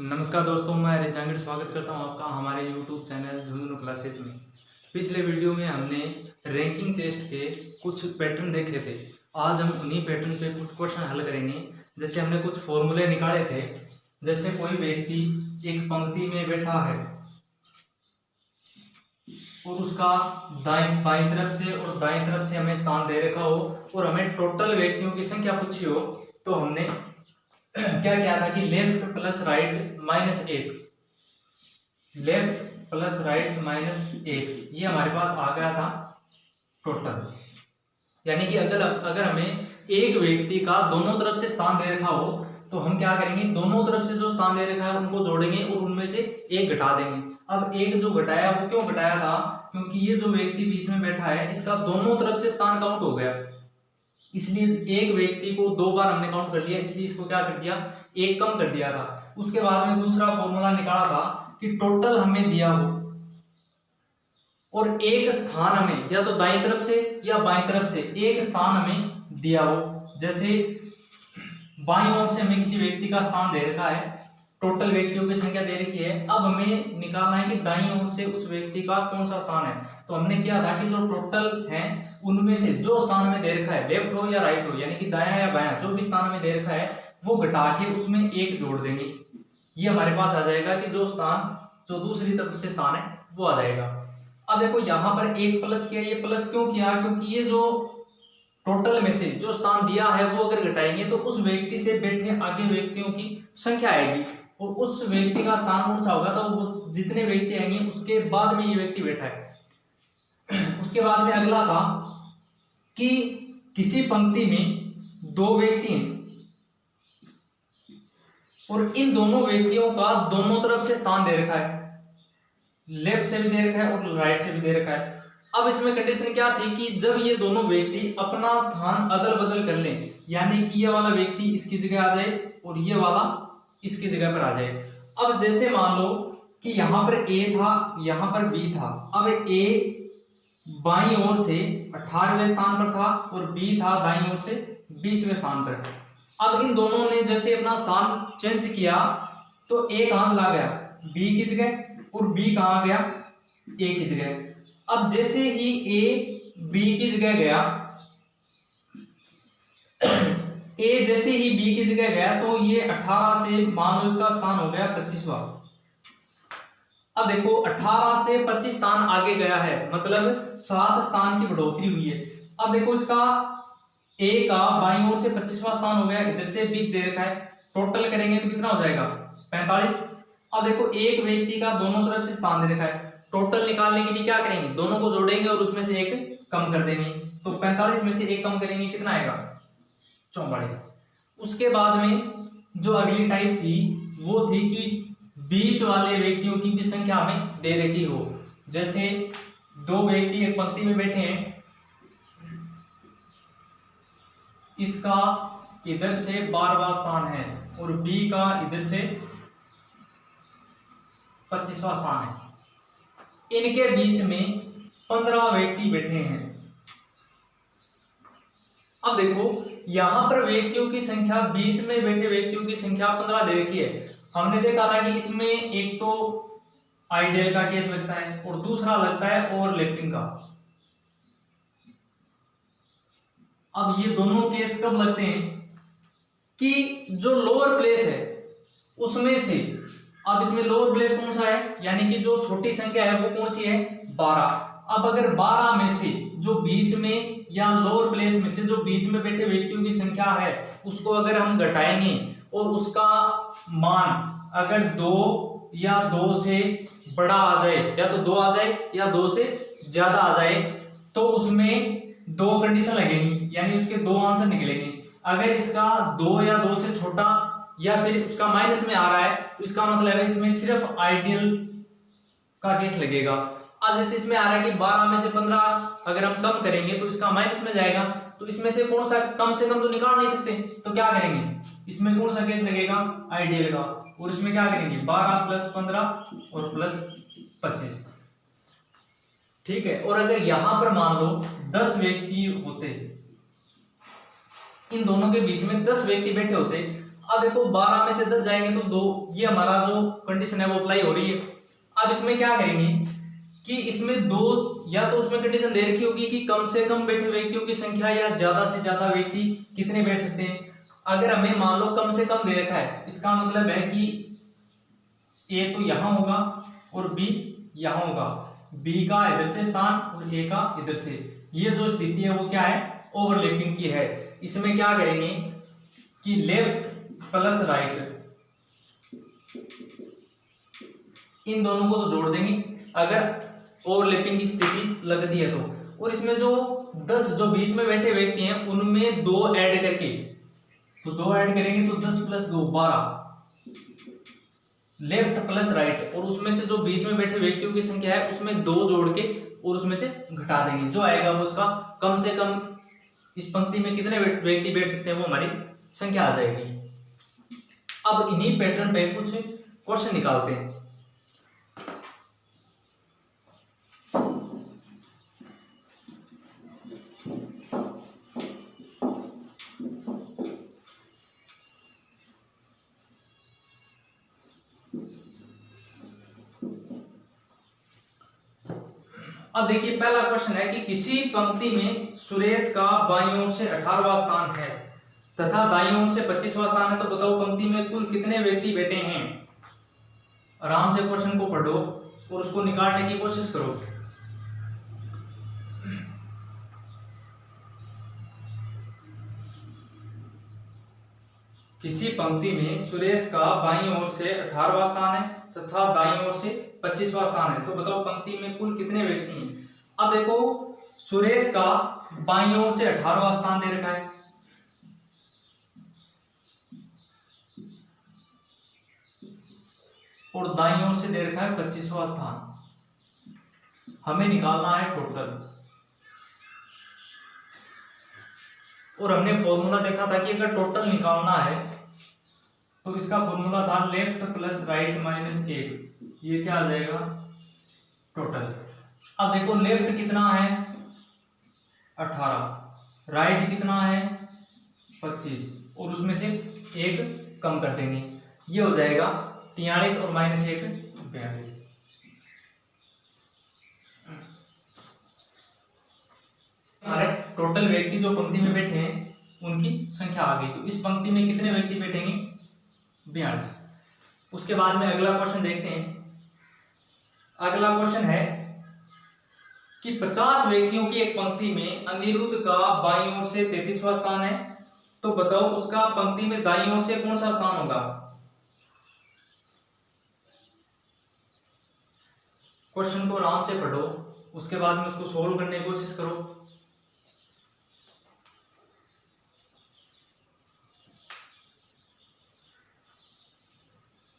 नमस्कार दोस्तों, मैं रिचांगिर स्वागत करता हूं आपका हमारे YouTube चैनल झुंझुनू क्लासेज में। पिछले वीडियो में हमने रैंकिंग टेस्ट के कुछ पैटर्न देखे थे। आज हम उन्हीं पैटर्न पे कुछ क्वेश्चन हल करेंगे। जैसे हमने कुछ फॉर्मूले निकाले थे। जैसे कोई व्यक्ति एक पंक्ति में बैठा है और उसका बाईं तरफ से और दाईं तरफ से हमें स्थान दे रखा हो और हमें टोटल व्यक्तियों की संख्या पूछी हो, तो हमने क्या किया था कि लेफ्ट प्लस राइट माइनस एक, लेफ्ट प्लस राइट माइनस एक, ये हमारे पास आ गया था टोटल। यानी कि अगर हमें एक व्यक्ति का दोनों तरफ से स्थान दे रखा हो तो हम क्या करेंगे, दोनों तरफ से जो स्थान दे रखा है उनको जोड़ेंगे और उनमें से एक घटा देंगे। अब एक जो घटाया वो क्यों घटाया था, क्योंकि ये जो व्यक्ति बीच में बैठा है इसका दोनों तरफ से स्थान काउंट हो गया, इसलिए एक व्यक्ति को दो बार हमने काउंट कर लिया, इसलिए इसको क्या कर दिया, एक कम कर दिया था। उसके बाद में दूसरा फॉर्मूला निकाला था कि टोटल हमें दिया हो और एक स्थान हमें या तो दाईं तरफ से या बाईं तरफ से एक स्थान हमें दिया हो। जैसे बाईं ओर से हमें किसी व्यक्ति का स्थान दे रखा है, टोटल व्यक्तियों की संख्या दे रखी है। अब हमें निकालना है कि दाईं ओर से उस व्यक्ति का कौन सा स्थान है। तो हमने क्या था कि जो टोटल है उनमें से जो स्थान में दे रखा है, लेफ्ट हो या राइट हो, यानी कि दायां या बायां, जो भी स्थान में दे रखा है वो घटा के उसमें एक जोड़ देंगे। ये हमारे पास आ जाएगा कि जो स्थान जो दूसरी तरफ से स्थान है वो आ जाएगा। अब देखो यहाँ पर एक प्लस किया, ये प्लस क्यों किया, क्योंकि ये जो टोटल में से जो स्थान दिया है वो अगर घटाएंगे तो उस व्यक्ति से बैठे आगे व्यक्तियों की संख्या आएगी और उस व्यक्ति का स्थान कौन सा होगा, तो वो जितने व्यक्ति आएंगे उसके बाद में ये व्यक्ति बैठा है। उसके बाद में अगला था कि किसी पंक्ति में दो व्यक्ति हैं और इन दोनों व्यक्तियों का दोनों तरफ से स्थान दे रखा है, लेफ्ट से भी दे रखा है और राइट से भी दे रखा है। अब इसमें कंडीशन क्या थी कि जब ये दोनों व्यक्ति अपना स्थान अदल बदल कर लें, यानी कि ये वाला व्यक्ति इसकी जगह आ जाए और ये वाला इसकी जगह पर आ जाए। अब जैसे मान लो कि यहाँ पर ए था, यहाँ पर बी था। अब ए बाईं ओर से 18वें स्थान पर था और बी था दाईं ओर से 20वें स्थान पर। अब इन दोनों ने जैसे अपना स्थान चेंज किया तो ए कहां चला गया, बी की जगह, और बी कहां गया, ए की जगह। अब जैसे ही ए बी की जगह गया, ए जैसे ही बी की जगह गया तो ये 18 से मान लो इसका स्थान हो गया 25वां। अब देखो 18 से 25 स्थान आगे गया है, मतलब 7 स्थान की बढ़ोतरी हुई है। अब देखो इसका ए का बाईं ओर से 25वां स्थान हो गया, इधर से 20 दे रखा है, टोटल करेंगे तो कितना हो जाएगा, 45। अब देखो एक व्यक्ति का दोनों तरफ से स्थान दे रखा है, टोटल निकालने के लिए क्या करेंगे, दोनों को जोड़ेंगे और उसमें से एक कम कर देंगे। तो 45 में से एक कम करेंगे कितना आएगा, 44। उसके बाद में जो अगली टाइप थी वो थी कि बीच वाले व्यक्तियों की भी संख्या हमें दे रखी हो। जैसे दो व्यक्ति एक पंक्ति में बैठे हैं, इसका इधर से 12वां स्थान है और बी का इधर से 25वां स्थान है। इनके बीच में 15 व्यक्ति बैठे हैं। अब देखो यहां पर व्यक्तियों की संख्या, बीच में बैठे व्यक्तियों की संख्या 15 दे रखी है। हमने देखा था कि इसमें एक तो आइडियल का केस लगता है और दूसरा लगता है ओवरलैपिंग का। अब ये दोनों केस कब लगते हैं कि जो लोअर प्लेस है उसमें से, अब इसमें लोअर प्लेस कौन सा है, यानी कि जो छोटी संख्या है वो कौन सी है, 12। अब अगर 12 में से जो बीच में या लोअर प्लेस में से जो बीच में बैठे व्यक्तियों की संख्या है उसको अगर हम घटाएंगे और उसका मान अगर 2 या 2 से बड़ा आ जाए, या तो 2 आ जाए या 2 से ज्यादा आ जाए, तो उसमें दो कंडीशन लगेंगी, यानी उसके दो आंसर निकलेंगे। अगर इसका 2 या 2 से छोटा या फिर उसका माइनस में आ रहा है तो इसका मतलब है इसमें सिर्फ आइडियल का केस लगेगा। अब जैसे इसमें आ रहा है कि 12 में से 15 अगर हम कम करेंगे तो इसका माइनस में जाएगा, तो इसमें से कौन सा कम से कम तो निकाल नहीं सकते, तो क्या करेंगे, इसमें कौन सा केस लगेगा, आइडियल का, और इसमें क्या करेंगे 12 प्लस 15 और प्लस 25। ठीक है। और अगर यहां पर मान लो 10 व्यक्ति होते, इन दोनों के बीच में 10 व्यक्ति बैठे होते, अब देखो 12 में से 10 जाएंगे तो 2, ये हमारा जो कंडीशन है वो अप्लाई हो रही है। अब इसमें क्या करेंगे कि इसमें 2, या तो उसमें कंडीशन दे रखी होगी कि कम से कम बैठे व्यक्तियों की संख्या या ज्यादा से ज्यादा व्यक्ति कितने बैठ सकते हैं। अगर हमें मान लो कम से कम दे रखा है, इसका मतलब है कि ए तो यहां होगा और बी यहां होगा, बी का इधर से स्थान और ए का इधर से। ये जो स्थिति है वो क्या है, ओवरलैपिंग की है। इसमें क्या करेंगे कि लेफ्ट प्लस राइट, इन दोनों को तो जोड़ देंगे अगर ओवरलैपिंग की स्थिति लगती है तो। और इसमें जो 10 जो बीच में बैठे व्यक्ति हैं उनमें 2 ऐड करके, तो 2 ऐड करेंगे तो 10 प्लस 2 12, लेफ्ट प्लस राइट, और उसमें से जो बीच में बैठे व्यक्तियों की संख्या है उसमें 2 जोड़ के और उसमें से घटा देंगे, जो आएगा वो उसका कम से कम इस पंक्ति में कितने व्यक्ति बैठ सकते हैं वो हमारी संख्या आ जाएगी। अब इन्हीं पैटर्न पे कुछ क्वेश्चन निकालते हैं। अब देखिए पहला क्वेश्चन है कि किसी पंक्ति में सुरेश का बाईं ओर से 18वां स्थान है तथा दाईं ओर से 25वां स्थान है, तो बताओ पंक्ति में कुल कितने व्यक्ति बैठे हैं। आराम से क्वेश्चन को पढ़ो और उसको निकालने की कोशिश करो। किसी पंक्ति में सुरेश का बाईं ओर से 18वां स्थान है तथा दाईं ओर से 25वां स्थान है, तो बताओ पंक्ति में कुल कितने व्यक्ति हैं। अब देखो सुरेश का बाईं ओर से 18वां स्थान दे रखा है, और दाईं ओर से दे रखा है 25वां स्थान। हमें निकालना है टोटल, और हमने फॉर्मूला देखा था कि अगर टोटल निकालना है तो इसका फॉर्मूला था लेफ्ट प्लस राइट माइनस 1, ये क्या आ जाएगा टोटल। अब देखो लेफ्ट कितना है 18, राइट कितना है 25, और उसमें से 1 कम कर देंगे, ये हो जाएगा 43 और माइनस 1 42। हमारे टोटल व्यक्ति जो पंक्ति में बैठे हैं उनकी संख्या आ गई। तो इस पंक्ति में कितने व्यक्ति बैठेंगे 42। उसके बाद में अगला क्वेश्चन देखते हैं। अगला क्वेश्चन है कि 50 व्यक्तियों की एक पंक्ति में अनिरुद्ध का बाईं ओर से 33वां स्थान है, तो बताओ उसका पंक्ति में दाईं ओर से कौन सा स्थान होगा। क्वेश्चन को आराम से पढ़ो, उसके बाद में उसको सोल्व करने की कोशिश करो।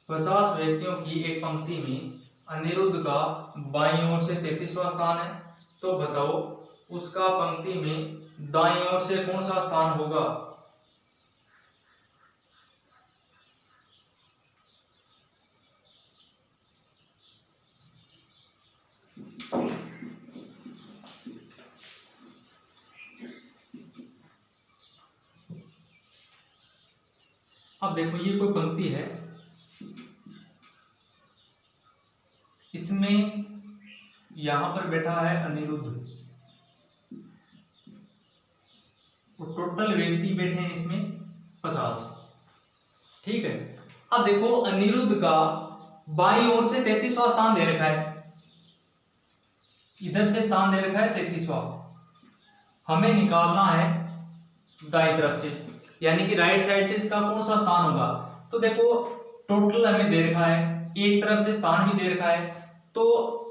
पचास व्यक्तियों की एक पंक्ति में अनिरुद्ध का बाईं ओर से 33वां स्थान है, तो बताओ उसका पंक्ति में दाईं ओर से कौन सा स्थान होगा। अब देखो ये कोई पंक्ति है, इसमें यहां पर बैठा है अनिरुद्ध, तो टोटल व्यक्ति बैठे हैं इसमें 50, ठीक है। अब देखो अनिरुद्ध का बाईं ओर से 33वां स्थान दे रखा है, इधर से स्थान दे रखा है 33वां, हमें निकालना है दाईं तरफ से, यानी कि राइट साइड से इसका कौन सा स्थान होगा। तो देखो टोटल हमें दे रखा है, एक तरफ से स्थान भी दे रखा है, तो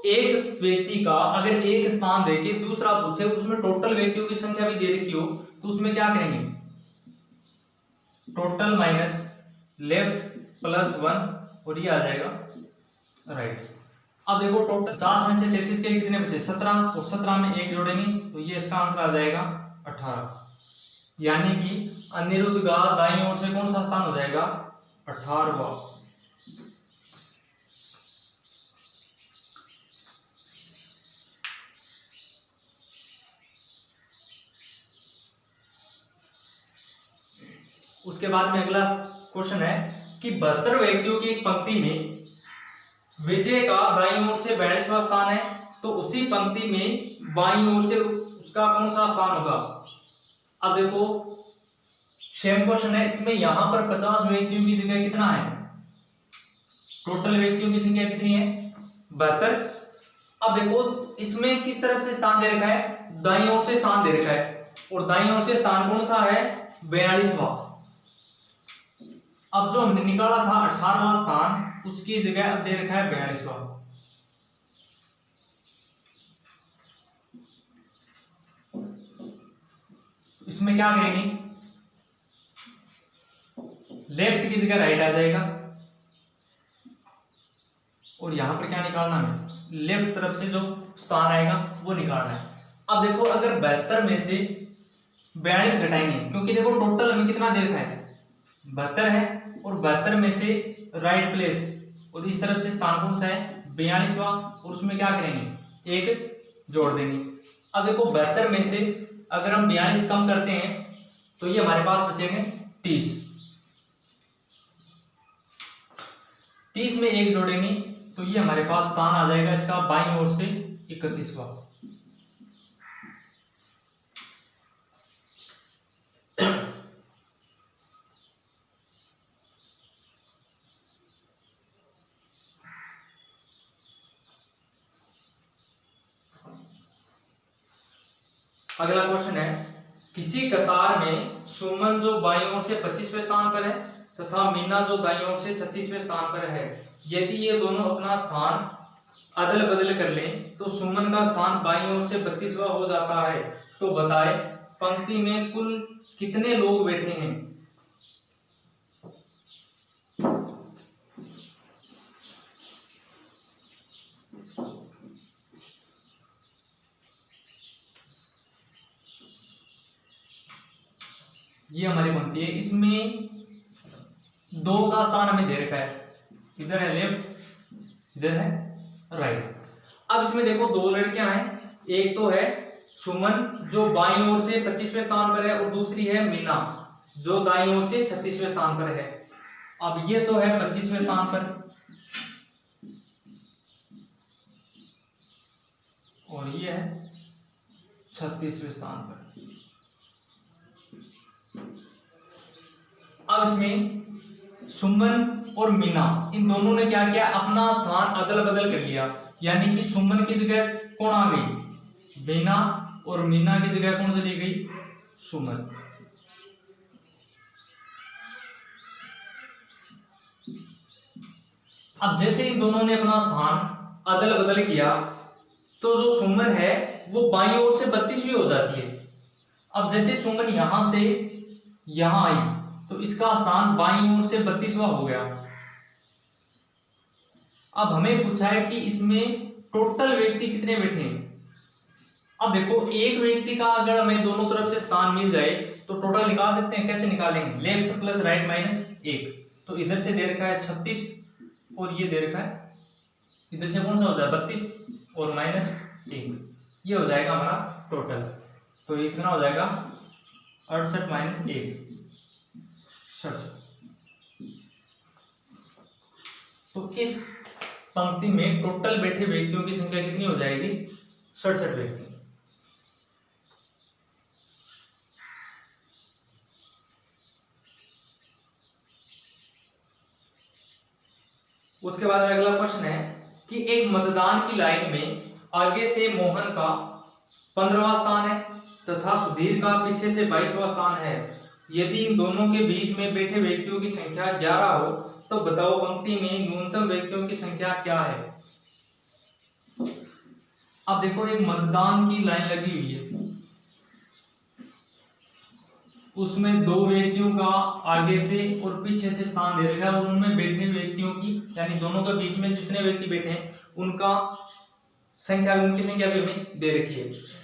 एक व्यक्ति का अगर एक स्थान देके दूसरा पूछे उसमें टोटल व्यक्तियों की संख्या भी दे रखी हो, तो उसमें क्या करेंगे टोटल माइनस लेफ्ट प्लस 1, और ये आ जाएगा राइट। अब देखो टोटल 50 में से 33 के कितने बचे 17, और 17 में 1 जोड़ेंगे तो ये इसका आंसर आ जाएगा 18, यानी कि अनिरुद्ध का दाईं ओर से कौन सा स्थान हो जाएगा 18वां। उसके बाद में अगला क्वेश्चन है कि 72 व्यक्तियों की एक पंक्ति में विजय का दाईं ओर से 42वां स्थान है, तो उसी पंक्ति में बाईं ओर से उसका कौन सा स्थान होगा। अब देखो सेम क्वेश्चन है, इसमें यहां पर 50 व्यक्तियों की जगह कितना है, टोटल व्यक्तियों की संख्या कितनी है 72। अब देखो इसमें किस तरफ से स्थान दे रखा है, दाईं ओर से स्थान दे रखा है, और दाईं ओर से स्थान कौन सा है 42वां। अब जो हमने निकाला था 18वां स्थान, उसकी जगह अब दे रखा है 42वां। इसमें क्या करेंगे, लेफ्ट की जगह राइट आ जाएगा, और यहां पर क्या निकालना है, लेफ्ट तरफ से जो स्थान आएगा वो निकालना है। अब देखो अगर 72 में से 42 घटाएंगे, क्योंकि देखो टोटल हमें कितना दे रखा है 72 है, और 72 में से राइट प्लेस और इस तरफ से स्थान कौन सा है 42वां, और उसमें क्या करेंगे एक जोड़ देंगे। अब देखो 72 में से अगर हम 42 कम करते हैं तो ये हमारे पास बचेंगे 30। 30 में एक जोड़ेंगे तो ये हमारे पास स्थान आ जाएगा इसका बाईं ओर से 31वां। अगला क्वेश्चन है, किसी कतार में सुमन जो बाईं ओर से 25वें स्थान पर है तथा मीना जो दाईं ओर से 36वें स्थान पर है, यदि ये दोनों अपना स्थान अदल बदल कर लें तो सुमन का स्थान बाईं ओर से 32वां हो जाता है। तो बताएं पंक्ति में कुल कितने लोग बैठे हैं। ये हमारी पंक्ति है, इसमें 2 का स्थान हमें दे रखा है, इधर है लेफ्ट, इधर है राइट। अब इसमें देखो 2 लड़कियां हैं, एक तो है सुमन जो बाईं ओर से 25वें स्थान पर है, और दूसरी है मीना जो दाईं ओर से 36वें स्थान पर है। अब ये तो है 25वें स्थान पर, और ये है 36वें स्थान पर। अब इसमें सुमन और मीना इन दोनों ने क्या किया, अपना स्थान अदल बदल कर लिया, यानी कि सुमन की जगह कौन आ गई मीना, और मीना की जगह कौन चली गई सुमन। अब जैसे इन दोनों ने अपना स्थान अदल बदल किया तो जो सुमन है वो बाईं ओर से 32वीं हो जाती है। अब जैसे सुमन यहां से यहां आई तो इसका स्थान बाईं ओर से 32वां हो गया। अब हमें पूछा है कि इसमें टोटल व्यक्ति कितने बैठे हैं। अब देखो एक व्यक्ति का अगर हमें दोनों तरफ से स्थान मिल जाए तो टोटल निकाल सकते हैं। कैसे निकालेंगे, लेफ्ट प्लस राइट माइनस 1। तो इधर से दे रखा है 36 और ये दे रखा है, इधर से कौन सा हो जाए 32 और माइनस 1, ये हो जाएगा हमारा टोटल। तो ये कितना हो जाएगा 68 माइनस 1 67। तो इस पंक्ति में टोटल बैठे व्यक्तियों की संख्या कितनी हो जाएगी 67 व्यक्ति। उसके बाद अगला क्वेश्चन है कि एक मतदान की लाइन में आगे से मोहन का 15वां स्थान है तथा सुधीर का पीछे से 22वां स्थान है। यदि इन दोनों के बीच में बैठे व्यक्तियों की संख्या 11 हो तो बताओ पंक्ति में न्यूनतम व्यक्तियों की संख्या क्या है। अब देखो एक मतदान की लाइन लगी हुई है, उसमें 2 व्यक्तियों का आगे से और पीछे से स्थान दे रखा है और उनमें बैठे व्यक्तियों की यानी दोनों के बीच में जितने व्यक्ति बैठे हैं उनका संख्या उनकी संख्या भी हमें दे रखी है।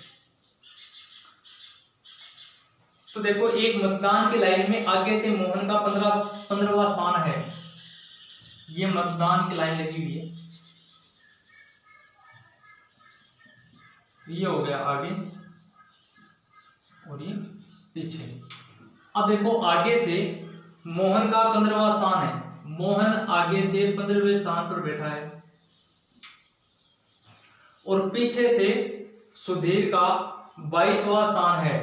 तो देखो एक मतदान की लाइन में आगे से मोहन का 15वां स्थान है, ये मतदान की लाइन लगी हुई है, ये हो गया आगे और ये पीछे। अब देखो आगे से मोहन का 15वां स्थान है, मोहन आगे से 15वें स्थान पर बैठा है, और पीछे से सुधीर का 22वां स्थान है।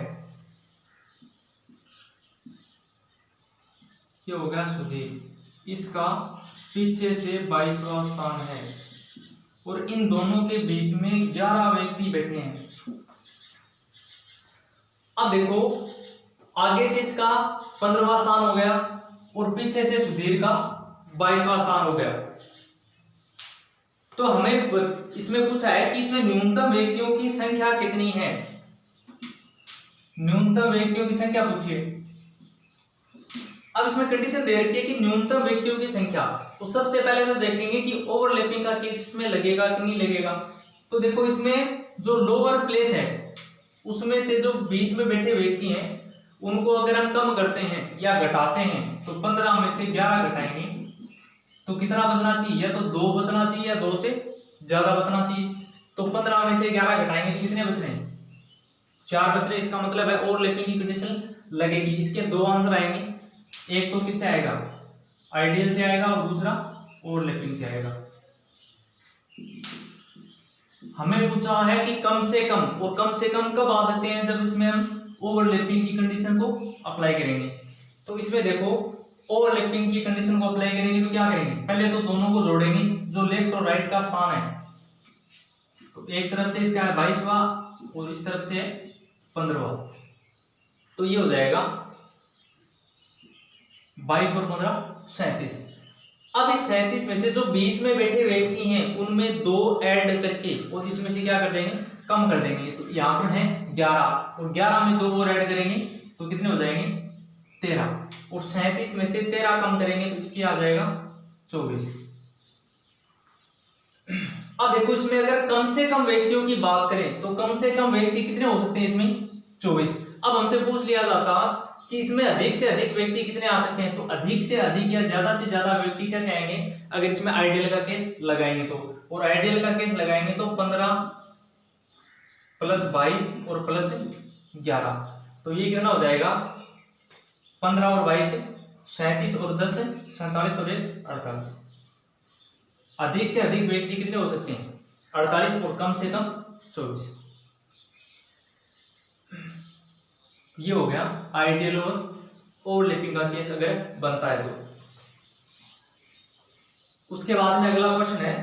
ये हो गया सुधीर, इसका पीछे से 22वां स्थान है, और इन दोनों के बीच में 11 व्यक्ति बैठे हैं। अब देखो, आगे से इसका 15वां स्थान हो गया और पीछे से सुधीर का 22वां स्थान हो गया। तो हमें इसमें पूछा है कि इसमें न्यूनतम व्यक्तियों की संख्या कितनी है। न्यूनतम व्यक्तियों की संख्या पूछिए। अब इसमें कंडीशन दे रखी है कि न्यूनतम व्यक्तियों की संख्या, तो सबसे पहले तो देखेंगे कि ओवरलैपिंग का केस इसमें लगेगा कि नहीं लगेगा। तो देखो, इसमें जो लोअर प्लेस है उसमें से जो बीच में बैठे व्यक्ति हैं उनको अगर हम कम करते हैं या घटाते हैं तो 15 में से 11 घटाएंगे तो कितना बचना चाहिए, या तो 2 बचना चाहिए या 2 से ज्यादा बचना चाहिए। तो 15 में से 11 घटाएंगे तो कितने बच रहे हैं, 4 बच रहे। इसका मतलब है ओवरलैपिंग की कंडीशन लगेगी। इसके 2 आंसर आएंगे, एक तो किससे आएगा, आइडियल से आएगा, और दूसरा ओवरलैपिंग से आएगा। हमें पूछा है कि कम से कम, और कम से कम कब आ सकते हैं, जब इसमें हम ओवरलैपिंग की कंडीशन को अप्लाई करेंगे। तो इसमें देखो, ओवरलैपिंग की कंडीशन को अप्लाई करेंगे तो क्या करेंगे, पहले तो दोनों को जोड़ेंगे, जो लेफ्ट और राइट का स्थान है। तो एक तरफ से इसका है 22वां और इस तरफ से 15वां, तो ये हो जाएगा 22 और 15 37। अब इस 37 में से जो बीच में बैठे व्यक्ति हैं उनमें 2 ऐड करके और इसमें से क्या कर देंगे, कम कर देंगे। तो यहाँ पर है 11 और 11 में 2 और ऐड करेंगे तो कितने हो जाएंगे, 13, और 37 में से 13 कम करेंगे तो इसकी आ जाएगा 24। अब देखो, इसमें अगर कम से कम व्यक्तियों की बात करें तो कम से कम व्यक्ति कितने हो सकते हैं, इसमें 24। अब हमसे पूछ लिया जाता कि इसमें अधिक से अधिक व्यक्ति कितने आ सकते हैं, तो अधिक से अधिक या ज्यादा से ज्यादा व्यक्ति कैसे आएंगे, अगर इसमें आइडियल का केस लगाएंगे तो। और आइडियल का केस लगाएंगे तो 15 प्लस 22 और प्लस 11, तो ये कितना हो जाएगा, 15 और 22 37 और 10 47 और 1 48। अधिक से अधिक व्यक्ति कितने हो सकते हैं, 48, और कम से कम 24। ये हो गया आइडियल और ओवरलैपिंग का केस अगर बनता है तो। उसके बाद में अगला प्रश्न है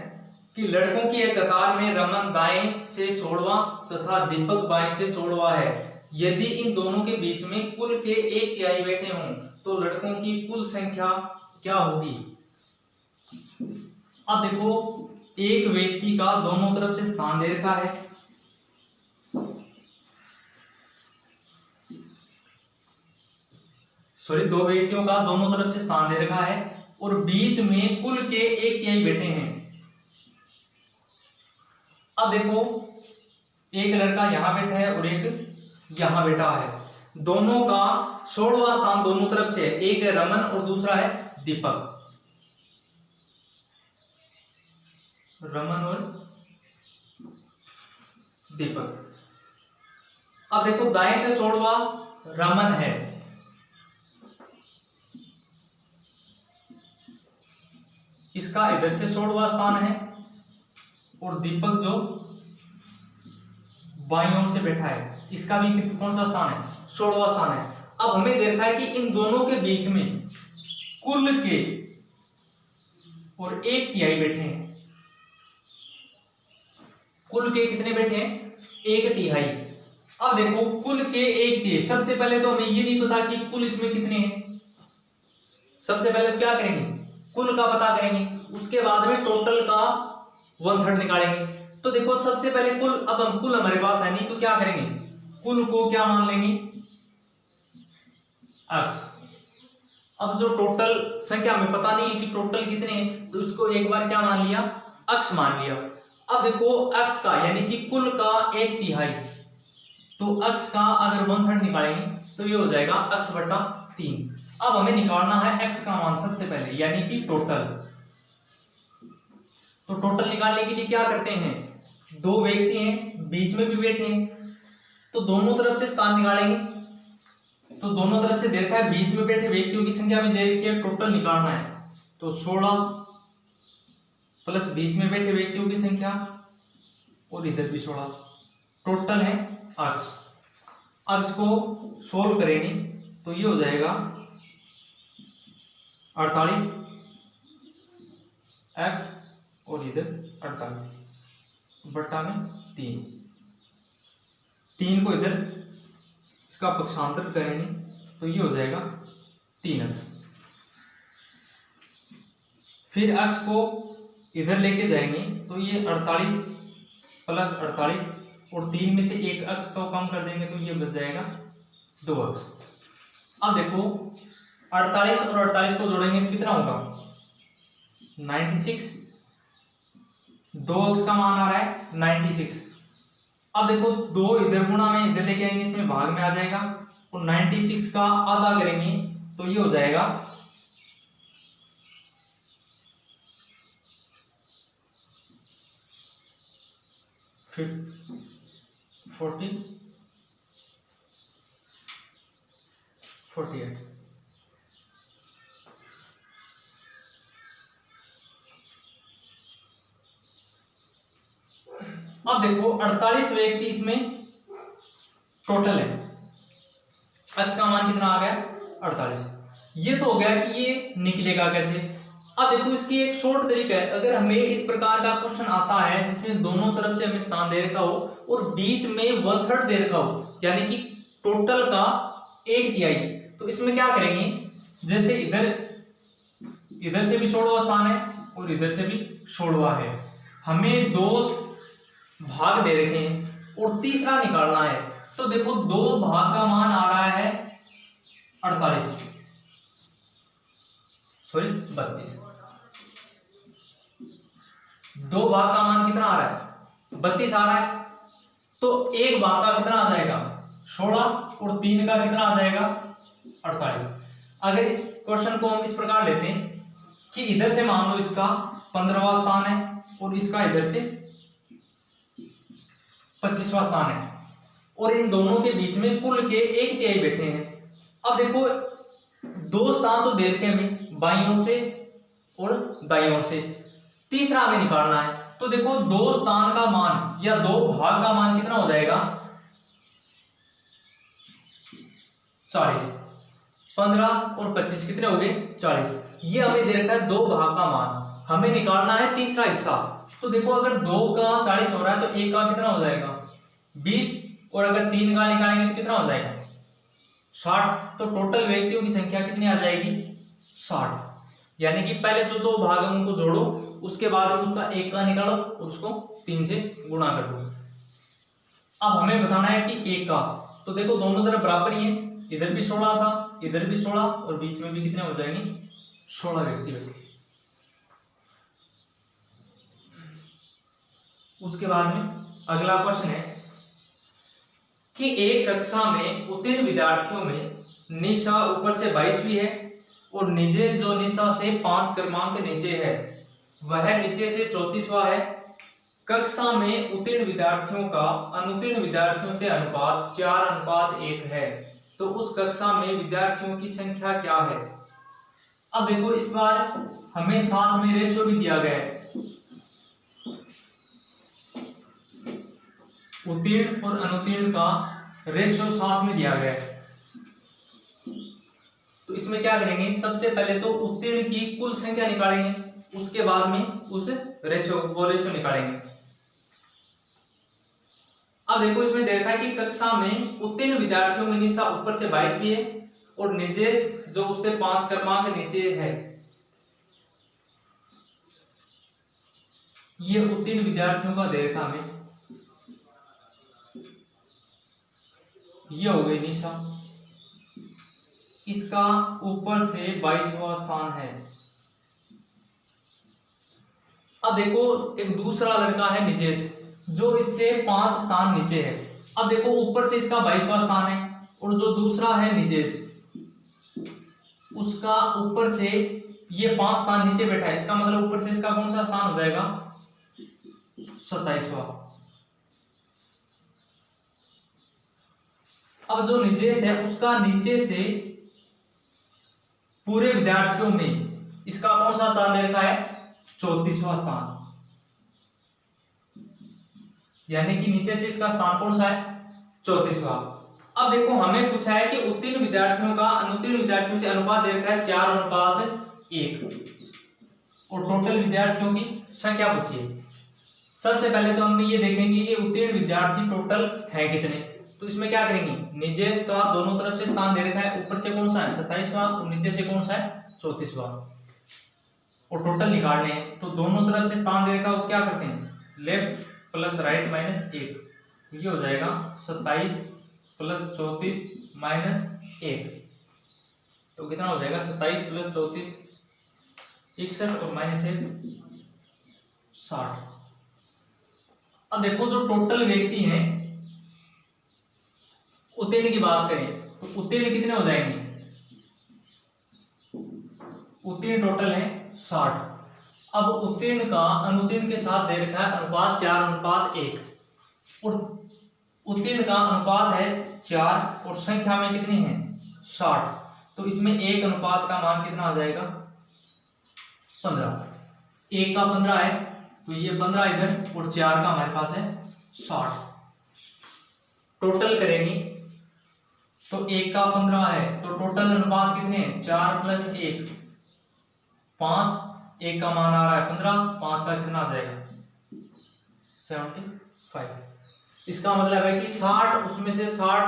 कि लड़कों की एक कतार में रमन दाएं से 16वां तथा दीपक बाएं से 16वां है। यदि इन दोनों के बीच में कुल के 1/3 बैठे हों तो लड़कों की कुल संख्या क्या होगी। अब देखो, एक व्यक्ति का दोनों तरफ से स्थान दे रखा है, सॉरी 2 व्यक्तियों का दोनों तरफ से स्थान दे रखा है और बीच में कुल के 1/3 बैठे हैं। अब देखो, एक लड़का यहां बैठा है और एक यहां बैठा है, दोनों का 16वां स्थान दोनों तरफ से है, एक है रमन और दूसरा है दीपक। रमन और दीपक। अब देखो, दाएं से 16वां रमन है, इसका इधर से 16वां स्थान है, और दीपक जो बाईं ओर से बैठा है इसका भी कौन सा स्थान है, 16वां स्थान है। अब हमें देखा है कि इन दोनों के बीच में कुल के और 1/3 बैठे हैं। कुल के कितने बैठे हैं, 1/3। अब देखो, कुल के 1/3, सबसे पहले तो हमें ये नहीं पता कि कुल इसमें कितने हैं। सबसे पहले तो क्या करेंगे, कुल का पता करेंगे, उसके बाद में टोटल का 1/3 निकालेंगे। तो देखो, सबसे पहले कुल, अब हम कुल हमारे पास है नहीं तो क्या करेंगे, कुल को क्या मान लेंगे, x। अब जो टोटल संख्या हमें पता नहीं है कि टोटल कितने हैं, तो उसको एक बार क्या मान लिया, x मान लिया। अब देखो, x का यानी कि कुल का 1/3, तो x का अगर 1/3 निकालेंगे तो ये हो जाएगा x/3। अब हमें निकालना है x का मान सबसे पहले, यानी कि टोटल। तो टोटल निकालने के लिए क्या करते हैं, 2 व्यक्ति हैं बीच में भी बैठे हैं, तो दोनों तरफ से स्थान निकालेंगे। तो दोनों तरफ से दे रखा है, बीच में बैठे व्यक्तियों की संख्या भी दे रखी है, टोटल निकालना है। तो 16 प्लस बीच में बैठे व्यक्तियों की संख्या और इधर भी 16, टोटल है 8। अब इसको सोल्व करेंगे तो ये हो जाएगा 48 x और इधर 48 बटा में 3 को इधर इसका पक्षांतर करेंगे तो ये हो जाएगा 3x। फिर x को इधर लेके जाएंगे तो ये 48 प्लस 48 और 3 में से एक x को कम कर देंगे तो ये बच जाएगा 2x। अब देखो 48 और 48 को जोड़ेंगे तो कितना होगा 96, 2x का मान आ रहा है 96। अब देखो 2 इधर गुणा में इधर लेके आएंगे, इसमें भाग में आ जाएगा और 96 का आधा करेंगे तो ये हो जाएगा 48। अब देखो 48 व्यक्ति इसमें टोटल है, x का मान कितना आ गया 48। ये तो हो गया कि ये निकलेगा कैसे। अब देखो इसकी एक शॉर्ट तरीका है, अगर हमें इस प्रकार का क्वेश्चन आता है जिसमें दोनों तरफ से हमें स्थान दे रखा हो और बीच में 1/3 दे रखा हो यानी कि टोटल का 1/3, तो इसमें क्या करेंगे, जैसे इधर से भी 16वां स्थान है और इधर से भी 16वां है, हमें 2 भाग दे रखे हैं और तीसरा निकालना है। तो देखो 2 भाग का मान आ रहा है 32, 2 भाग का मान कितना आ रहा है 32 आ रहा है, तो एक भाग का कितना आ जाएगा 16 और 3 का कितना आ जाएगा 48। अगर इस क्वेश्चन को हम इस प्रकार लेते हैं कि इधर से मान लो इसका 15वां स्थान है और इसका इधर से 25वां स्थान है और इन दोनों के बीच में कुल के 1/3 बैठे हैं। अब देखो 2 स्थान तो दे रखे हमें बाईं ओर से और दाईं ओर से, तीसरा हमें निकालना है। तो देखो 2 स्थान का मान या 2 भाग का मान कितना हो जाएगा 40, 15 और 25 कितने हो गए 40। ये हमें दे रखा है 2 भाग का मान, हमें निकालना है तीसरा हिस्सा। तो देखो अगर 2 का 40 हो रहा है तो 1 का कितना हो जाएगा 20 और अगर 3 का निकालेंगे तो कितना हो जाएगा 60। तो टोटल व्यक्तियों की संख्या कितनी आ जाएगी 60। यानी कि पहले जो 2 भाग है उनको जोड़ो, उसके बाद उसका 1 का निकालो और उसको 3 से गुणा कर दो। अब हमें बताना है कि 1 का, तो देखो दोनों तरफ बराबर ही है, इधर भी 16 था इधर भी 16 और बीच में भी कितने हो जाएंगे 16 व्यक्ति बैठे। उसके बाद में अगला क्वेश्चन है कि एक कक्षा में उत्तीर्ण विद्यार्थियों में निशा ऊपर से 22वीं है और निजेश जो निशा से 5 क्रमांक नीचे है वह नीचे से 34वां है। कक्षा में उत्तीर्ण विद्यार्थियों का अनुत्तीर्ण विद्यार्थियों से अनुपात 4:1 है, तो उस कक्षा में विद्यार्थियों की संख्या क्या है। अब देखो इस बार हमें साथ में रेशियो भी दिया गया है, उत्तीर्ण और अनुत्तीर्ण का रेशियो साथ में दिया गया है। तो इसमें क्या करेंगे, सबसे पहले तो उत्तीर्ण की कुल संख्या निकालेंगे, उसके बाद में उस रेशियो निकालेंगे। अब देखो इसमें देखा है कि कक्षा में उत्तीर्ण विद्यार्थियों में निशा ऊपर से 22वीं है और निजेश जो उससे 5 क्रमांक नीचे है। ये उत्तीर्ण विद्यार्थियों का दे रखा हमें, ये हो गई निशा, इसका ऊपर से 22वां स्थान है। अब देखो एक दूसरा लड़का है निजेश जो इससे 5 स्थान नीचे है। अब देखो ऊपर से इसका 22वां स्थान है और जो दूसरा है निजेश उसका ऊपर से ये 5 स्थान नीचे बैठा है, इसका मतलब ऊपर से इसका कौन सा स्थान हो जाएगा 27वां। अब जो निजेश है उसका नीचे से पूरे विद्यार्थियों में इसका कौन सा स्थान दे रखा है, 34वां स्थान, यानी कि नीचे से इसका स्थान कौन सा है, 34वां। अब देखो हमें पूछा है कि उत्तीर्ण विद्यार्थियों का अनुत्तीर्ण विद्यार्थियों से अनुपात दे रखा है 4:1 और टोटल विद्यार्थियों की संख्या पूछी है। सबसे पहले तो हम ये देखेंगे कि उत्तीर्ण विद्यार्थी टोटल है कितने, तो इसमें क्या करेंगे, निजेश का दोनों तरफ से स्थान दे रखा है, ऊपर से कौन सा है 27वां और नीचे से कौन सा है 34वां, और टोटल निकालने हैं। तो दोनों तरफ से स्थान दे रखा है, वो क्या करते हैं, लेफ्ट प्लस राइट माइनस 1, ये हो जाएगा 27 प्लस 34 माइनस 1, तो कितना हो जाएगा 27 प्लस 34 61 और माइनस 1 60। अब देखो जो टोटल व्यक्ति हैं उत्तीर्ण की बात करें तो उत्तीर्ण कितने हो जाएंगे, उत्तीर्ण टोटल है 60। अब उत्तीर्ण का अनुत्तीर्ण के साथ दे रखा है अनुपात 4:1 और उत्तीर्ण का अनुपात है 4 और संख्या में कितनी है 60, तो इसमें 1 अनुपात का मान कितना आ जाएगा 15, 1 का 15 है तो ये 15 इधर और 4 का हमारे पास है 60। टोटल करेंगे तो 1 का 15 है तो टोटल अनुपात कितने हैं 4 प्लस 1 5, 1 का मान आ रहा है 15, 5 का कितना आ जाएगा 75। इसका मतलब है कि 60 उसमें से 60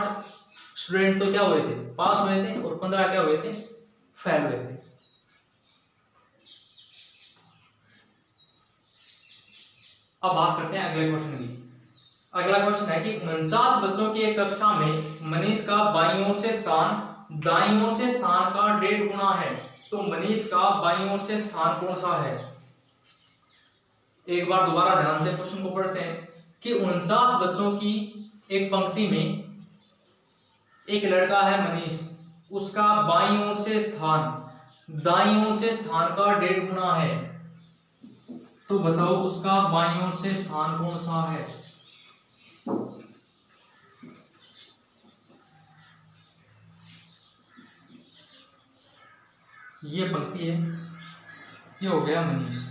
स्टूडेंट तो क्या हुए थे, पास हुए थे और 15 क्या हुए थे, फेल हुए थे। अब बात करते हैं अगले क्वेश्चन की। अगला क्वेश्चन है कि 49 बच्चों की एक कक्षा में मनीष का बाईं ओर से स्थान दाईं ओर से स्थान का 1.5 गुना है, तो मनीष का बाईं ओर से स्थान कौन सा है। एक बार दोबारा ध्यान से क्वेश्चन को पढ़ते हैं कि 49 बच्चों की एक पंक्ति में एक लड़का है मनीष, उसका बाईं ओर से स्थान दाईं ओर से स्थान का 1.5 गुना है, तो बताओ उसका बाईं ओर से स्थान कौन सा है। ये पंक्ति है, ये हो गया मनीष।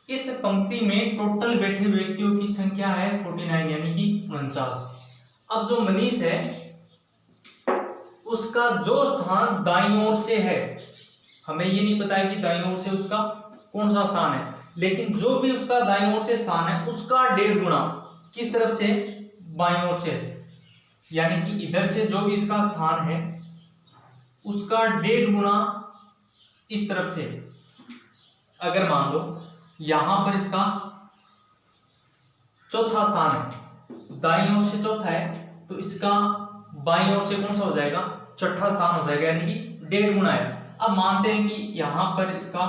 इस पंक्ति में टोटल बैठे व्यक्तियों की संख्या है 49 यानी कि 49। अब जो मनीष है उसका जो स्थान दाईं ओर से है, हमें ये नहीं पता है कि दाईं ओर से उसका कौन सा स्थान है, लेकिन जो भी उसका दाईं ओर से स्थान है उसका 1.5 गुना किस तरफ से, बाईं ओर से, यानी कि इधर से जो भी इसका स्थान है उसका 1.5 गुना इस तरफ से। अगर मान लो यहां पर इसका चौथा स्थान है, दाईं ओर से चौथा है, तो इसका बाईं ओर से कौन सा हो जाएगा, छठा स्थान हो जाएगा, यानी कि 1.5 गुना है। अब मानते हैं कि यहां पर इसका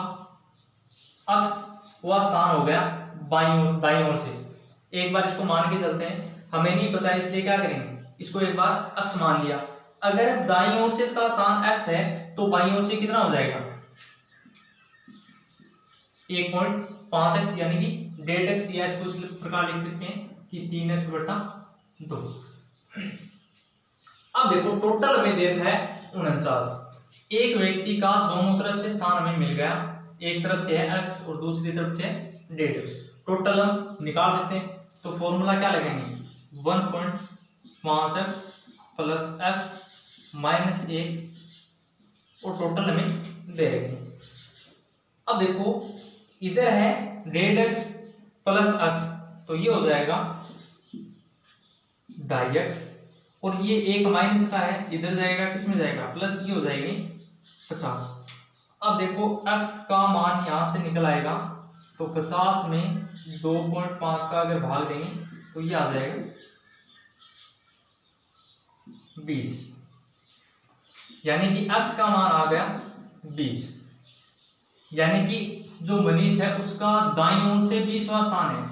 अक्स वह स्थान हो गया दाईं ओर से। एक बार इसको मान के चलते हैं, हमें नहीं पता है इसलिए क्या करेंगे, इसको एक बार अक्स मान लिया। अगर दाईं ओर से इसका स्थान एक्स है तो बाईं ओर से कितना हो जाएगा 1.5x यानी कि 1.5x, या इसको इस प्रकार लिख सकते हैं कि 3x/2। अब देखो टोटल में दे रखा है 49। एक व्यक्ति का दोनों तरफ से स्थान हमें मिल गया, एक तरफ से है x और दूसरी तरफ से 1.5x। टोटल हम निकाल सकते हैं, तो फॉर्मूला क्या लगाएंगे 1.5x प्लस x माइनस 1 और टोटल हमें दे रखे। अब देखो इधर है 1.5x प्लस x, तो ये हो जाएगा 2.5x, और ये एक माइनस का है, इधर जाएगा किस में जाएगा प्लस, ये हो जाएगी 50। अब देखो x का मान यहां से निकल आएगा, तो 50 में 2.5 का अगर भाग देंगे तो ये आ जाएगा 20, यानी कि x का मान आ गया 20, यानी कि जो मनीष है उसका दाईं ओर से 20वां स्थान है।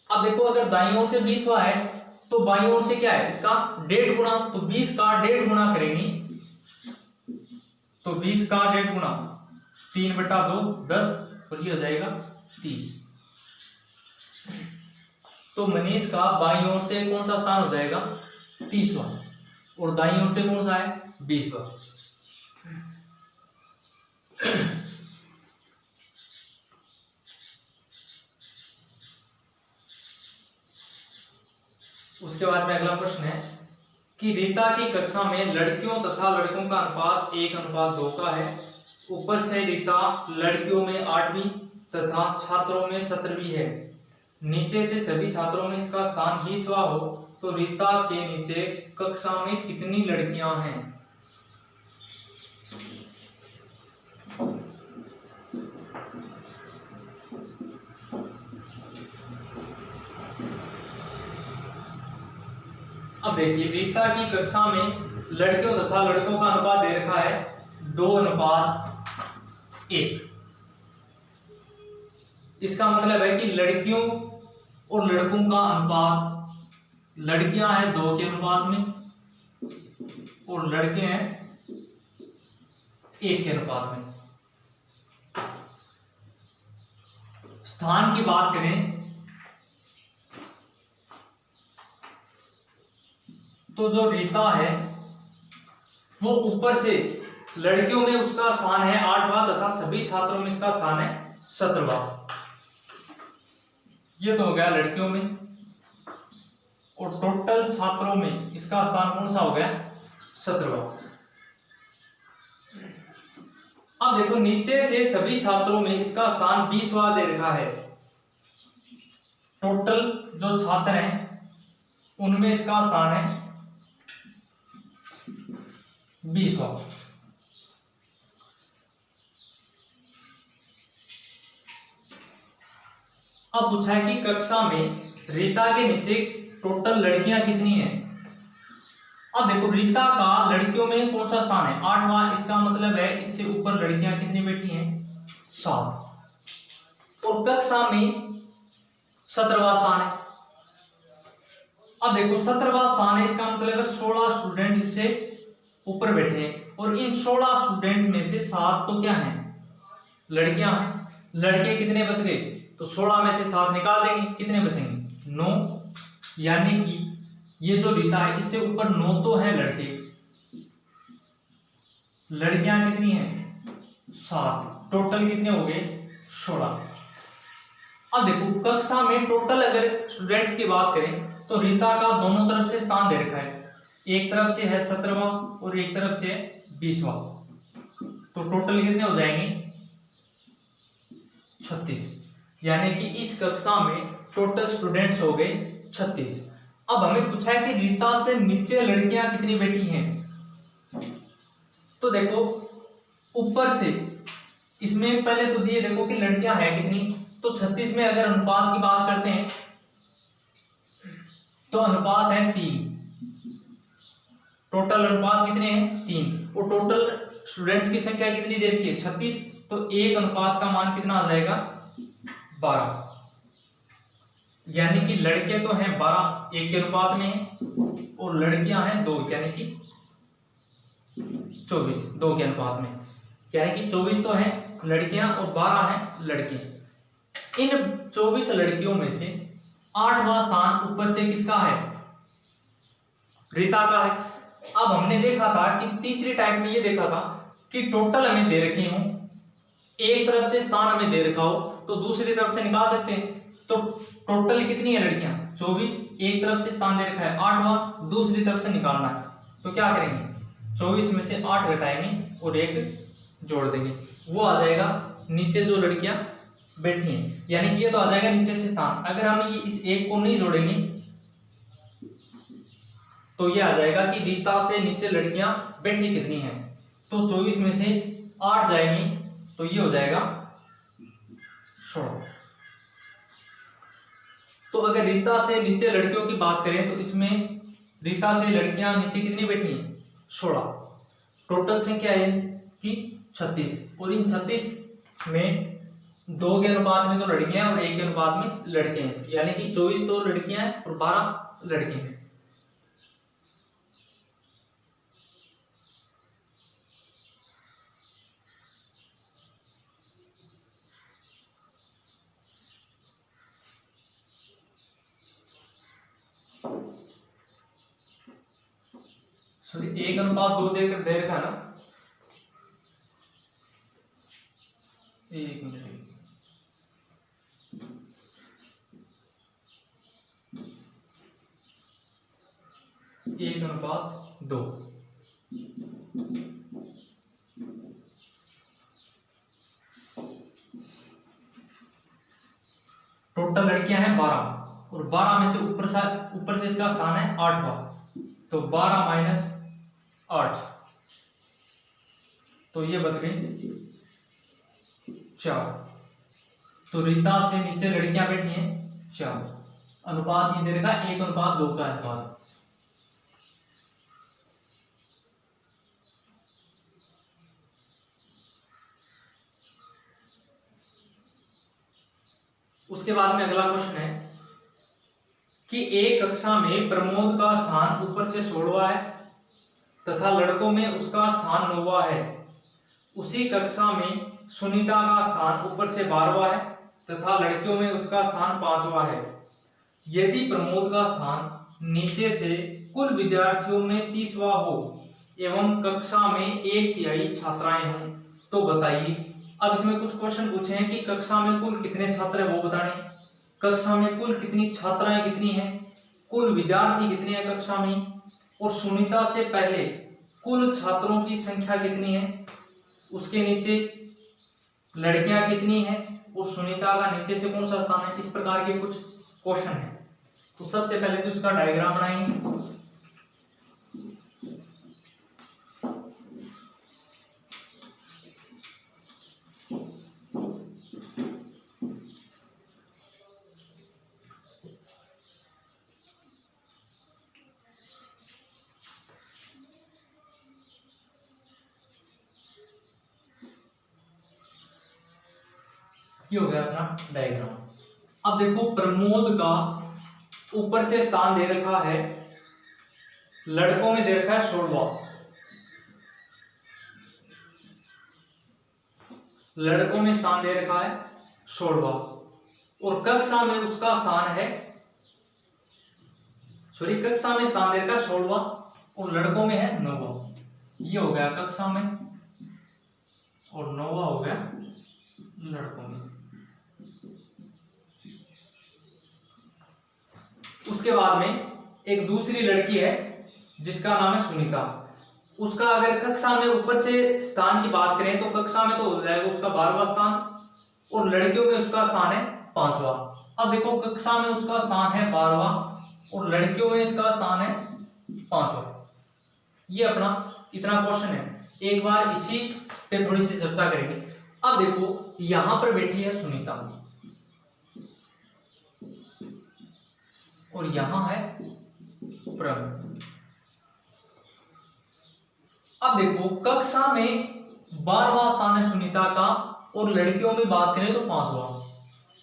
अब देखो अगर दाईं ओर से 20वां है तो बाईं ओर से क्या है इसका 1.5 गुना, तो 20 का 1.5 गुना करेंगे, तो 20 का 1.5 गुना 3/2 10, और ये हो जाएगा 30। तो मनीष का बाईं ओर से कौन सा स्थान हो जाएगा? 30वां, और दाईं ओर से कौन सा है? 20वां। उसके बाद में अगला प्रश्न है कि रीता की कक्षा में लड़कियों तथा लड़कों का अनुपात 1:2 का है। ऊपर से रीता लड़कियों में 8वीं तथा छात्रों में 17वीं है। नीचे से सभी छात्रों में इसका स्थान 20वां हो तो रीता के नीचे कक्षा में कितनी लड़कियां हैं? अब देखिए, रीता की कक्षा में लड़कियों तथा लड़कों का अनुपात दे रखा है 2:1। इसका मतलब है कि लड़कियों और लड़कों का अनुपात, लड़कियां हैं 2 के अनुपात में और लड़के हैं 1 के अनुपात में। स्थान की बात करें तो जो रीता है वो ऊपर से लड़कियों में उसका स्थान है 8वां तथा सभी छात्रों में इसका स्थान है 17वां। ये तो हो गया लड़कियों में, और टोटल छात्रों में इसका स्थान कौन सा हो गया? 17वां। अब देखो, नीचे से सभी छात्रों में इसका स्थान 20वां दे रखा है। टोटल जो छात्र हैं उनमें इसका स्थान है 20वां। अब पूछा है कि कक्षा में रीता के नीचे टोटल लड़कियां कितनी हैं? अब देखो, रीता का लड़कियों में कौन सा स्थान है? 8वां। इसका मतलब है इससे ऊपर लड़कियां कितनी बैठी हैं? 7। और कक्षा में 17वां स्थान है। अब देखो, 17वां स्थान है, इसका मतलब है 16 स्टूडेंट इससे ऊपर बैठे हैं, और इन 16 स्टूडेंट में से 7 तो क्या हैं? लड़कियां हैं। लड़के कितने बच गए? तो 16 में से 7 निकाल देंगे, कितने बचेंगे? 9। यानी कि ये जो रीता है इससे ऊपर 9 तो है लड़के, लड़कियां कितनी हैं? 7। टोटल कितने हो गए? 16। अब देखो, कक्षा में टोटल अगर स्टूडेंट्स की बात करें तो रीता का दोनों तरफ से स्थान दे रखा है। एक तरफ से है 17वां और एक तरफ से है 20वां। तो टोटल कितने हो जाएंगे? 36। यानी कि इस कक्षा में टोटल स्टूडेंट्स हो गए 36। अब हमें पूछा है कि रीता से नीचे लड़कियां कितनी बैठी हैं। तो देखो, ऊपर से इसमें पहले तो दिए देखो कि लड़कियां हैं कितनी, तो 36 में अगर अनुपात की बात करते हैं तो अनुपात है 3। टोटल अनुपात कितने हैं? 3। और टोटल स्टूडेंट्स की संख्या कितनी दे रखी है? 36। तो एक अनुपात का मान कितना आ जाएगा? 12। यानी कि लड़के तो हैं 12 1 के अनुपात में है, और लड़कियां हैं 2 यानी कि 24 2 के अनुपात में। यानी कि 24 तो है लड़कियां और 12 हैं लड़के। इन 24 लड़कियों में से 8वां स्थान ऊपर से किसका है? रीता का है। अब हमने देखा था कि तीसरी टाइप में ये देखा था कि टोटल हमें दे रखे हो, एक तरफ से स्थान हमें दे रखा हो तो दूसरी तरफ से निकाल सकते हैं। तो टोटल कितनी है लड़कियां? 24। एक तरफ से स्थान दे रखा है 8वां, दूसरी तरफ से निकालना है। तो क्या करेंगे? 24 में से 8 घटाएंगे और 1 जोड़ देंगे, वो आ जाएगा नीचे जो लड़कियां बैठी हैं। यानी कि ये तो आ जाएगा नीचे से स्थान। अगर हम ये इस 1 को नहीं जोड़ेंगे तो ये आ जाएगा कि रीता से नीचे लड़कियां बैठी कितनी हैं। तो 24 में से 8 जाएंगी तो ये हो जाएगा 16। तो अगर रीता से नीचे लड़कियों की बात करें तो इसमें रीता से लड़कियां नीचे कितनी बैठी हैं? 16। टोटल संख्या है कि 36, और इन 36 में 2 के अनुपात में तो लड़कियां और 1 के अनुपात में लड़के हैं। यानी कि 24 तो लड़कियां हैं और 12 लड़के हैं। सॉरी 1:2 दे रखा है ना, 1 मिनट, 1:2। टोटल लड़कियां हैं 12 और 12 में से ऊपर से इसका स्थान है 8वां, तो 12 माइनस 8, तो ये बच गई 4। तो रीता से नीचे लड़कियां बैठी हैं 4। अनुपात ये दे रखा 1:2 का अनुपात। उसके बाद में अगला क्वेश्चन है कि एक कक्षा में प्रमोद का स्थान ऊपर से 16वां है तथा लड़कों में उसका स्थान 9वां है। उसी कक्षा में सुनीता का स्थान ऊपर से 12वां है तथा लड़कियों में उसका स्थान 5वां है। यदि प्रमोद का स्थान नीचे से कुल विद्यार्थियों में 30वां हो एवं कक्षा में 1/3 छात्राएं हों तो बताइए। अब इसमें कुछ क्वेश्चन पूछे हैं कि कक्षा में कुल कितने छात्र हैं वो बताने, कक्षा में कुल कितनी छात्राएं कितनी हैं, कुल विद्यार्थी कितने हैं कक्षा में, और सुनीता से पहले कुल छात्रों की संख्या कितनी है, उसके नीचे लड़कियां कितनी हैं और सुनीता का नीचे से कौन सा स्थान है। इस प्रकार के कुछ क्वेश्चन हैं। तो सबसे पहले तो इसका डायग्राम बनाएंगे। ये हो गया अपना डायग्राम। अब देखो प्रमोद का ऊपर से स्थान दे रखा है, लड़कों में दे रखा है 16वां, लड़कों में स्थान दे रखा है 16वां, और कक्षा में उसका स्थान है, सॉरी कक्षा में स्थान दे रखा है 16वां और लड़कों में है 9वां। ये हो गया कक्षा में और 9वां हो गया लड़कों में। उसके बाद में एक दूसरी लड़की है जिसका नाम है सुनीता। उसका अगर कक्षा में ऊपर से स्थान की बात करें तो कक्षा में तो हो जाएगा उसका 12वां स्थान और लड़कियों में उसका स्थान है 5वां। अब देखो कक्षा में उसका स्थान है 12वां और लड़कियों में इसका स्थान है 5वां। ये अपना इतना क्वेश्चन है। एक बार इसी पे थोड़ी सी चर्चा करेंगे। अब देखो यहां पर बैठी है सुनीता और यहां है प्रमोद। अब देखो कक्षा में 12वां स्थान है सुनीता का और लड़कियों में बात करें तो 5वां।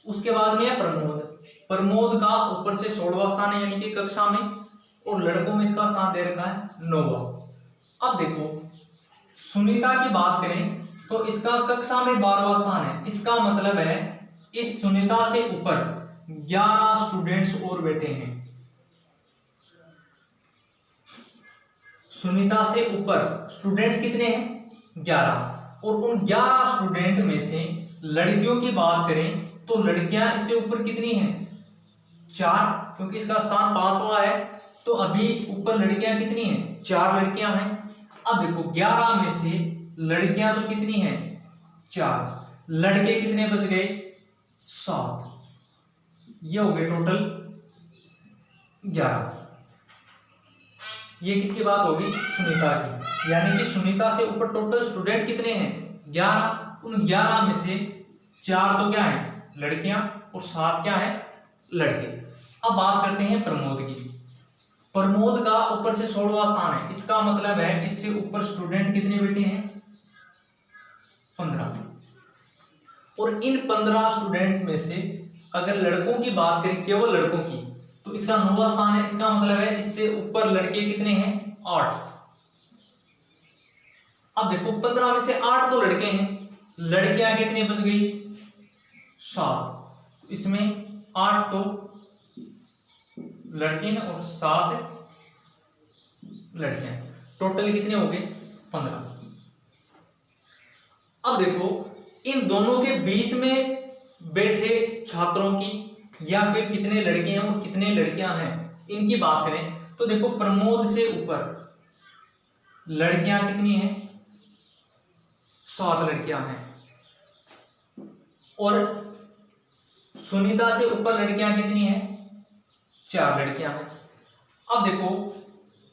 उसके बाद में है प्रमोद। प्रमोद का ऊपर से 16वां स्थान है यानी कि कक्षा में, और लड़कों में इसका स्थान दे रखा है 9वां। अब देखो सुनीता की बात करें तो इसका कक्षा में 12वां स्थान है। इसका मतलब है इस सुनीता से ऊपर 11 स्टूडेंट्स और बैठे हैं। सुनीता से ऊपर स्टूडेंट्स कितने हैं 11, और उन 11 स्टूडेंट में से लड़कियों की बात करें तो लड़कियां इससे ऊपर कितनी हैं 4, क्योंकि इसका स्थान 5वां है। तो अभी ऊपर लड़कियां कितनी हैं 4 लड़कियां हैं। अब देखो 11 में से लड़कियां तो कितनी हैं 4, लड़के कितने बच गए 7। ये हो गए टोटल 11। ये किसकी बात होगी सुनीता की, यानी कि सुनीता से ऊपर टोटल स्टूडेंट कितने हैं 11। उन 11 में से 4 तो क्या है लड़कियां और 7 क्या है लड़के। अब बात करते हैं प्रमोद की। प्रमोद का ऊपर से 16वां स्थान है। इसका मतलब है इससे ऊपर स्टूडेंट कितने बैठे हैं 15, और इन 15 स्टूडेंट में से अगर लड़कों की बात करें केवल लड़कों की तो इसका 9वां स्थान है। इसका मतलब है इससे ऊपर लड़के कितने हैं 8। अब देखो 15 में से 8 तो लड़के हैं, लड़कियां कितनी बच गई 7। इसमें 8 तो लड़के हैं और 7 लड़कियां। टोटल कितने हो गए 15। अब देखो इन दोनों के बीच में बैठे छात्रों की या फिर कितने लड़के हैं और कितने लड़कियां हैं इनकी बात करें तो देखो प्रमोद से ऊपर लड़कियां कितनी हैं 7 लड़कियां हैं और सुनीता से ऊपर लड़कियां कितनी हैं 4 लड़कियां हैं। अब देखो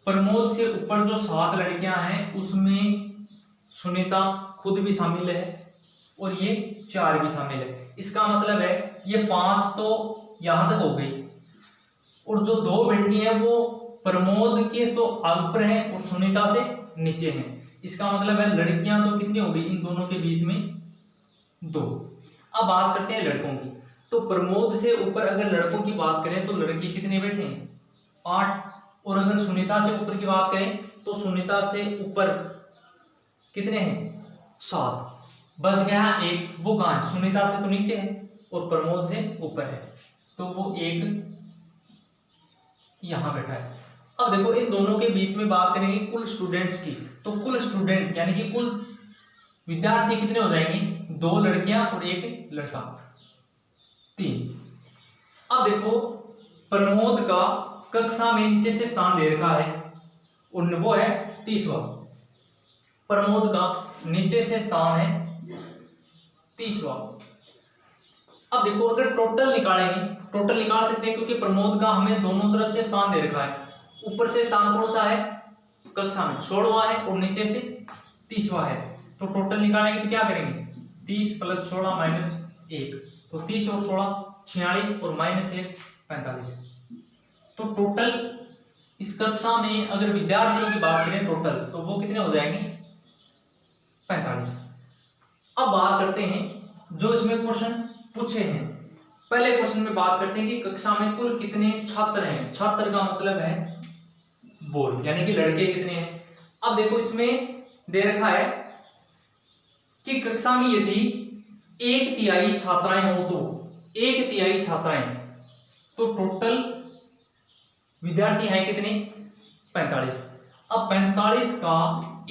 प्रमोद से ऊपर जो 7 लड़कियां हैं उसमें सुनीता खुद भी शामिल है और ये 4 भी शामिल है। इसका मतलब है ये 5 तो यहां तक हो गई और जो 2 बैठी हैं वो प्रमोद के तो ऊपर हैं और सुनीता से नीचे हैं। इसका मतलब है लड़कियां तो कितनी हो गई इन दोनों के बीच में 2। अब बात करते हैं लड़कों की। तो प्रमोद से ऊपर अगर लड़कों की बात करें तो लड़की कितने बैठे हैं 8 और अगर सुनीता से ऊपर की बात करें तो सुनीता से ऊपर कितने हैं 7। बच गया एक, वो कहां है सुनीता से तो नीचे है और प्रमोद से ऊपर है तो वो एक यहां बैठा है। अब देखो इन दोनों के बीच में बात करेंगे कुल स्टूडेंट्स की तो कुल स्टूडेंट यानी कि कुल विद्यार्थी कितने हो जाएंगे 2 लड़कियां और 1 लड़का 3। अब देखो प्रमोद का कक्षा में नीचे से स्थान दे रखा है और वो है 30वां। प्रमोद का नीचे से स्थान है 30वां। अब देखो अगर टोटल निकालेंगे टोटल निकाल सकते हैं क्योंकि प्रमोद का हमें दोनों तरफ से स्थान दे रखा है। ऊपर से स्थान कौन सा है कक्षा में 16वां है और नीचे से 30वां है तो टोटल निकालेंगे तो क्या करेंगे 30 + 16 - 1 तो 30 और 16 46 और -1 45। तो टोटल इस कक्षा में अगर विद्यार्थियों की बात करें टोटल तो वो कितने हो जाएंगे 45। अब बात करते हैं जो इसमें क्वेश्चन पूछे हैं। पहले क्वेश्चन में बात करते हैं कि कक्षा में कुल कितने छात्र हैं। छात्र का मतलब है बॉय यानी कि लड़के कितने हैं। अब देखो इसमें दे रखा है कि कक्षा में यदि 1/3 छात्राएं हो तो 1/3 छात्राएं तो टोटल विद्यार्थी हैं कितने 45। अब 45 का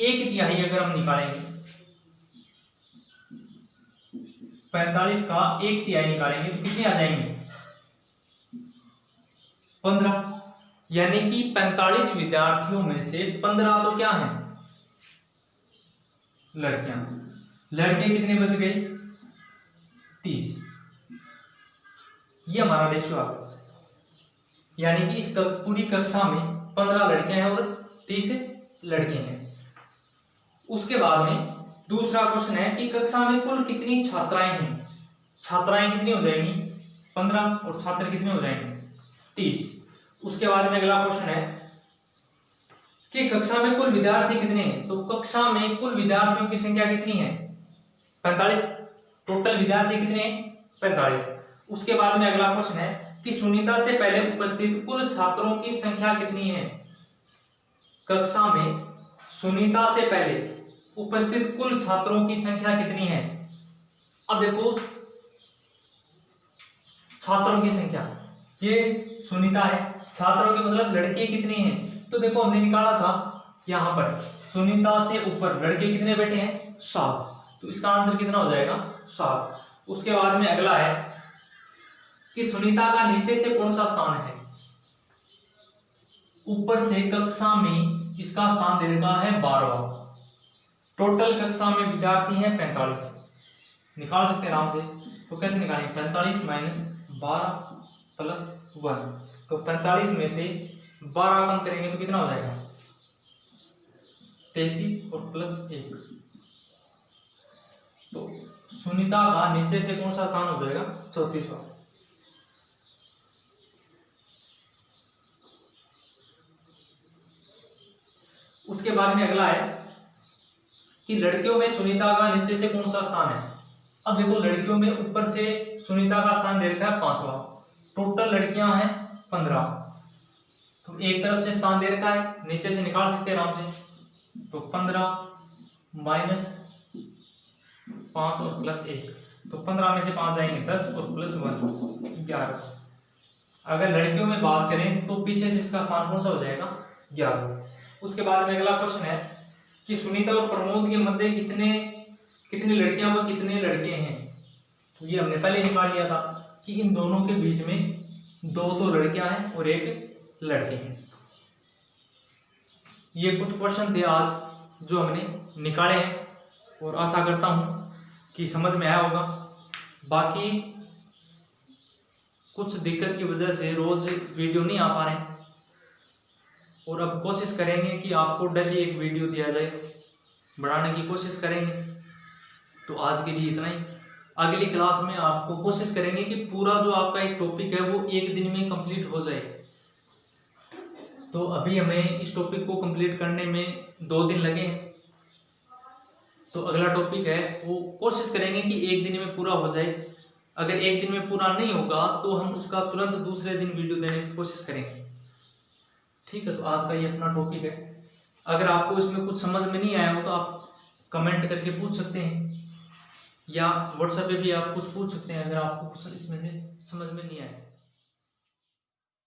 1/3 अगर हम निकालेंगे 45 का 1/3 निकालेंगे तो कितने आ जाएंगे 15। यानी कि 45 विद्यार्थियों में से 15 तो क्या है लड़कियां। लड़के कितने बच गए 30। ये हमारा रेशियो आ गया यानी कि इस पूरी कक्षा में 15 लड़कियां हैं और 30 लड़के हैं। उसके बाद में दूसरा क्वेश्चन है कि कक्षा में कुल कितनी छात्राएं हैं। छात्राएं कितनी हो जाएंगी 15 और छात्र कितने हो जाएंगे 30। उसके बाद में अगला क्वेश्चन है कि कक्षा में कुल विद्यार्थी कितने हैं। तो कक्षा में कुल विद्यार्थियों की संख्या कितनी है 45। टोटल विद्यार्थी कितने हैं 45। उसके बाद में अगला क्वेश्चन है कि सुनीता से पहले उपस्थित कुल छात्रों की संख्या कितनी है। कक्षा में सुनीता से पहले उपस्थित कुल छात्रों की संख्या कितनी है। अब देखो छात्रों की संख्या ये सुनीता है छात्रों के मतलब लड़के कितने हैं तो देखो हमने निकाला था यहां पर सुनीता से ऊपर लड़के कितने बैठे हैं 7 तो इसका आंसर कितना हो जाएगा 7। उसके बाद में अगला है कि सुनीता का नीचे से कौन सा स्थान है। ऊपर से कक्षा में इसका स्थान दे रखा है 12वां। टोटल कक्षा में विद्यार्थी हैं 45। निकाल सकते हैं आराम से तो कैसे निकालेंगे 45 - 12 + 1 तो 45 में से 12 कम करेंगे तो कितना हो जाएगा 33 और +1 तो सुनीता का नीचे से कौन सा स्थान हो जाएगा 34वां। उसके बाद में अगला है कि लड़कियों में सुनीता का नीचे से कौन सा स्थान है। अब देखो लड़कियों में ऊपर से सुनीता का स्थान दे रखा है 5वां। टोटल लड़कियां हैं 15 तो एक तरफ से स्थान दे रखा है नीचे से निकाल सकते हैं आराम से तो 15 - 5 और +1 तो 15 में से 5 जाएंगे 10 और +1 11। अगर लड़कियों में बात करें तो पीछे से इसका स्थान कौन सा हो जाएगा 11। उसके बाद में अगला क्वेश्चन है कि सुनीता और प्रमोद के मध्य कितनी लड़कियां व कितने लड़के हैं। तो ये हमने पहले निकाल लिया था कि इन दोनों के बीच में 2 तो लड़कियां हैं और 1 लड़के हैं। ये कुछ क्वेश्चन थे आज जो हमने निकाले हैं और आशा करता हूं कि समझ में आया होगा। बाकी कुछ दिक्कत की वजह से रोज वीडियो नहीं आ पा रहे हैं और अब कोशिश करेंगे कि आपको डेली एक वीडियो दिया जाए, बढ़ाने की कोशिश करेंगे। तो आज के लिए इतना ही। अगली क्लास में आपको कोशिश करेंगे कि पूरा जो आपका एक टॉपिक है वो एक दिन में कंप्लीट हो जाए। तो अभी हमें इस टॉपिक को कंप्लीट करने में 2 दिन लगे हैं। तो अगला टॉपिक है वो कोशिश करेंगे कि एक दिन में पूरा हो जाए। अगर एक दिन में पूरा नहीं होगा तो हम उसका तुरंत दूसरे दिन वीडियो देने की कोशिश करेंगे। ठीक है, तो आज का ये अपना टॉपिक है। अगर आपको इसमें कुछ समझ में नहीं आया हो तो आप कमेंट करके पूछ सकते हैं या व्हाट्सएप पे भी आप कुछ पूछ सकते हैं अगर आपको कुछ इसमें से समझ में नहीं आया।